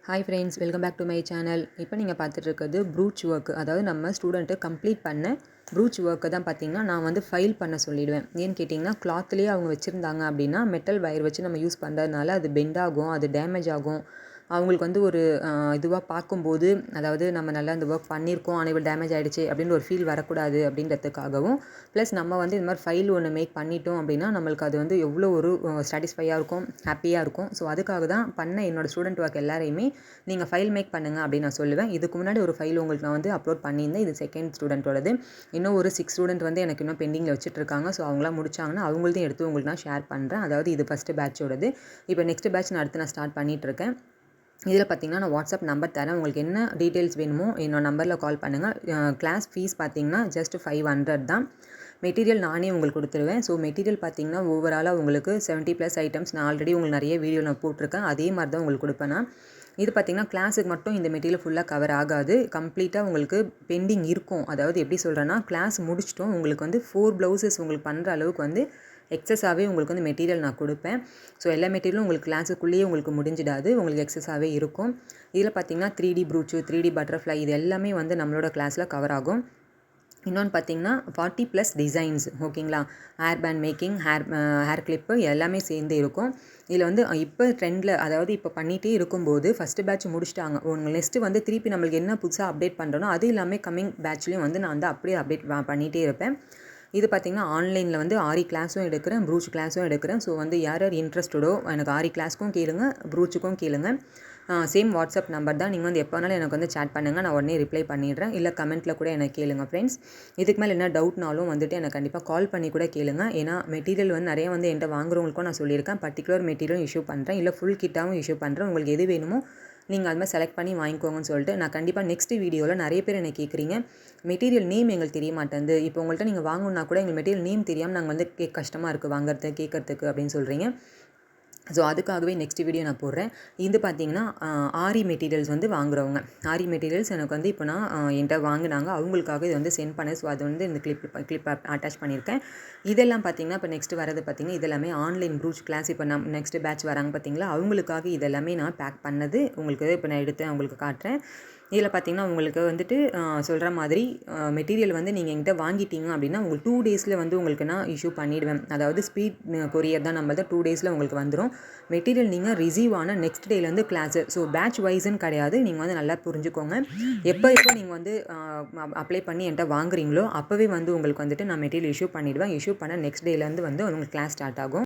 Hi friends, welcome back to my channel. இப்போ நீங்கள் பார்த்துட்டு இருக்கிறது ப்ரூச் ஒர்க். அதாவது நம்ம ஸ்டூடெண்ட்டு கம்ப்ளீட் பண்ண ப்ரூச் ஒர்க்கை தான் பார்த்தீங்கன்னா நான் வந்து ஃபைல் பண்ண சொல்லிவிடுவேன். ஏன்னு கேட்டிங்கன்னா, கிளாத்லேயே அவங்க வச்சுருந்தாங்க அப்படின்னா மெட்டல் வயர் வச்சு நம்ம யூஸ் பண்ணுறதுனால அது பெண்ட் ஆகும், அது டேமேஜ் ஆகும். அவங்களுக்கு வந்து ஒரு இதுவாக பார்க்கும்போது, அதாவது நம்ம நல்லா இந்த ஒர்க் பண்ணியிருக்கோம், ஆனால் இவ்வளோ டேமேஜ் ஆகிடுச்சு அப்படின்னு ஒரு ஃபீல் வரக்கூடாது அப்படின்றதுக்காகவும், ப்ளஸ் நம்ம வந்து இது மாதிரி ஃபைல் ஒன்று மேக் பண்ணிட்டோம் அப்படின்னா நம்மளுக்கு அது வந்து எவ்வளோ ஒரு சாட்டிஸ்ஃபையாக இருக்கும், ஹாப்பியாக இருக்கும். ஸோ அதுக்காக தான் பண்ண என்னோடய ஸ்டூடெண்ட் ஒர்க் எல்லாரையுமே நீங்கள் ஃபைல் மேக் பண்ணுங்கள் அப்படின்னு நான் சொல்லுவேன். இதுக்கு முன்னாடி ஒரு ஃபைல் உங்களுக்கு நான் வந்து அப்லோட் பண்ணியிருந்தேன். இது செகண்ட் ஸ்டூடெண்ட்டோடது. இன்னும் ஒரு 6 ஸ்டூடெண்ட் வந்து எனக்கு இன்னும் பெண்டிங்கில் வச்சுட்ருக்காங்க. ஸோ அவங்களாம் முடிச்சாங்கன்னா அவங்கள்தையும் எடுத்து உங்களுக்கு நான் ஷேர் பண்ணுறேன். அதாவது இது ஃபஸ்ட்டு பேட்சோடது. இப்போ நெக்ஸ்ட் பேட்ச் நான் ஸ்டார்ட் பண்ணிகிட்ருக்கேன். இதில் பார்த்தீங்கன்னா நான் வாட்ஸ்அப் நம்பர் தரேன். உங்களுக்கு என்ன டீட்டெயில்ஸ் வேணுமோ என்னோட நம்பரில் கால் பண்ணுங்கள். கிளாஸ் ஃபீஸ் பார்த்தீங்கன்னா ஜஸ்ட் 500 தான். மெட்டீரியல் நானே உங்களுக்கு கொடுத்துருவேன். ஸோ மெட்டீரியல் பார்த்தீங்கன்னா ஓவராலாக உங்களுக்கு 70+ ஐட்டம்ஸ் நான் ஆல்ரெடி உங்களுக்கு நிறைய வீடியோ நான் போட்டிருக்கேன். அதே மாதிரி தான் உங்களுக்கு கொடுப்பேன் நான். இது பார்த்திங்கன்னா கிளாஸுக்கு மட்டும் இந்த மெட்டீரியல் ஃபுல்லாக கவர் ஆகாது. கம்ப்ளீட்டாக உங்களுக்கு பெண்டிங் இருக்கும். அதாவது எப்படி சொல்கிறேன்னா, கிளாஸ் முடிச்சிட்டோம், உங்களுக்கு வந்து 4 ப்ளவுசஸ் உங்களுக்கு பண்ணுற அளவுக்கு வந்து எக்ஸஸாகவே உங்களுக்கு வந்து மெட்டீரியல் நான் கொடுப்பேன். ஸோ எல்லா மெட்டீரியலும் உங்களுக்கு கிளாஸுக்குள்ளேயே உங்களுக்கு முடிஞ்சிடாது, உங்களுக்கு எக்ஸஸாகவே இருக்கும். இதில் பார்த்திங்கன்னா 3D ப்ரூச்சு, 3D பட்டர்ஃப்ளை இது எல்லாமே வந்து நம்மளோட கிளாஸில் கவர் ஆகும். இன்னொன்று பார்த்தீங்கன்னா 40+ டிசைன்ஸ், ஓகேங்களா. Hair band making, hair clip எல்லாமே சேர்ந்து இருக்கும். இதில் வந்து இப்போ ட்ரெண்டில், அதாவது இப்போ பண்ணிகிட்டே இருக்கும்போது ஃபஸ்ட்டு பேட்ச் முடிச்சிட்டாங்க. உங்கள் நெக்ஸ்ட்டு வந்து திருப்பி நம்மளுக்கு என்ன புதுசாக அப்டேட் பண்ணுறனோ அது எல்லாமே கம்மிங் பேட்ச்லேயும் வந்து நான் வந்து அப்படியே அப்டேட் பண்ணிகிட்டே இருப்பேன். இது பார்த்திங்கன்னா ஆன்லைனில் வந்து ஆரி கிளாஸும் எடுக்கிறேன், ப்ரூச் கிளாஸும் எடுக்கிறேன். ஸோ வந்து யார் யார் இன்ட்ரெஸ்டடோ எனக்கு ஆரி கிளாஸ்க்கும் கேளுங்க, ப்ரூச்சுக்கும் கேளுங்க. சேம் வாட்ஸ்அப் நம்பர் தான். நீங்கள் வந்து எப்போ வேணாலும் எனக்கு வந்து சேட் பண்ணுங்கள், நான் உடனே ரிப்ளை பண்ணிடுறேன். இல்லை கமெண்ட்டில் கூட எனக்கு கேளுங்க ஃப்ரெண்ட்ஸ். இதுக்கு மேலே என்ன டவுட்னாலும் வந்துட்டு எனக்கு கண்டிப்பாக கால் பண்ணி கூட கேளுங்க. ஏன்னா மெட்டீரியல் வந்து நிறைய வந்து என்கிட்ட வாங்குறவங்களுக்கும் நான் சொல்லியிருக்கேன். பர்டிகுலர் மெட்டீரியலும் இஷ்யூ பண்ணுறேன், இல்லை ஃபுல் கிட்டாகவும் இஷ்யூ பண்ணுறேன். உங்களுக்கு எது வேணுமோ நீங்கள் அது மாதிரி செலக்ட் பண்ணி வாங்கிக்கோங்கன்னு சொல்லிட்டு நான் கண்டிப்பாக நெக்ஸ்ட் வீடியோவில் நிறைய பேர் என்ன கேட்குறீங்க, மெட்டீரியல் நேம் எங்களுக்கு தெரிய மாட்டேங்குது. இப்போ உங்கள்கிட்ட நீங்கள் வாங்கணுன்னா கூட எங்கள் மெட்டீரியல் நேம் தெரியாமல் நாங்கள் வந்து கஷ்டமாக இருக்குது வாங்குறது கேட்குறதுக்கு அப்படின்னு சொல்கிறீங்க. ஸோ அதுக்காகவே நெக்ஸ்ட் வீடியோ நான் போடுறேன். இது பார்த்தீங்கன்னா ஆரி மெட்டீரியல்ஸ் வந்து வாங்குறவங்க, ஆரி மெட்டீரியல்ஸ் எனக்கு வந்து இப்போ நான் என்கிட்ட வாங்கினாங்க, அவங்களுக்காக இது வந்து சென்ட் பண்ணேன். ஸோ அது வந்து இந்த கிளிப் அட்டாச் பண்ணியிருக்கேன். இதெல்லாம் பார்த்தீங்கன்னா இப்போ நெக்ஸ்ட் வரது பார்த்தீங்கன்னா இதெல்லாமே ஆன்லைன் ப்ரூச் கிளாஸ். இப்போ நெக்ஸ்ட் பேட்ச் வராங்க பார்த்தீங்களா, அவங்களுக்காக இதெல்லாமே நான் பேக் பண்ணது உங்களுக்கு இப்போ நான் எடுத்து உங்களுக்கு காட்டுறேன். இதில் பார்த்திங்கன்னா உங்களுக்கு வந்துட்டு சொல்கிற மாதிரி மெட்டீரியல் வந்து நீங்கள் என்கிட்ட வாங்கிட்டீங்க அப்படின்னா உங்களுக்கு 2 டேஸில் வந்து உங்களுக்கு நான் இஷ்யூ பண்ணிவிடுவேன். அதாவது ஸ்பீட் கொரியர் தான், நம்ம தான் 2 டேஸில் உங்களுக்கு வந்துடும். மெட்டீரியல் நீங்கள் ரிசீவ் ஆன நெக்ஸ்ட் டேலேருந்து கிளாஸு. ஸோ பேட்ச் வைஸ்ன்னு கிடையாது, நீங்கள் வந்து நல்லா புரிஞ்சுக்கோங்க. எப்போ நீங்கள் வந்து அப்ளை பண்ணி என்கிட்ட வாங்குறீங்களோ அப்போவே வந்து உங்களுக்கு வந்துட்டு நான் மெட்டீரியல் இஷ்யூ பண்ணிவிடுவேன். இஷ்யூ பண்ண நெக்ஸ்ட் டேலேருந்து வந்து உங்களுக்கு கிளாஸ் ஸ்டார்ட் ஆகும்.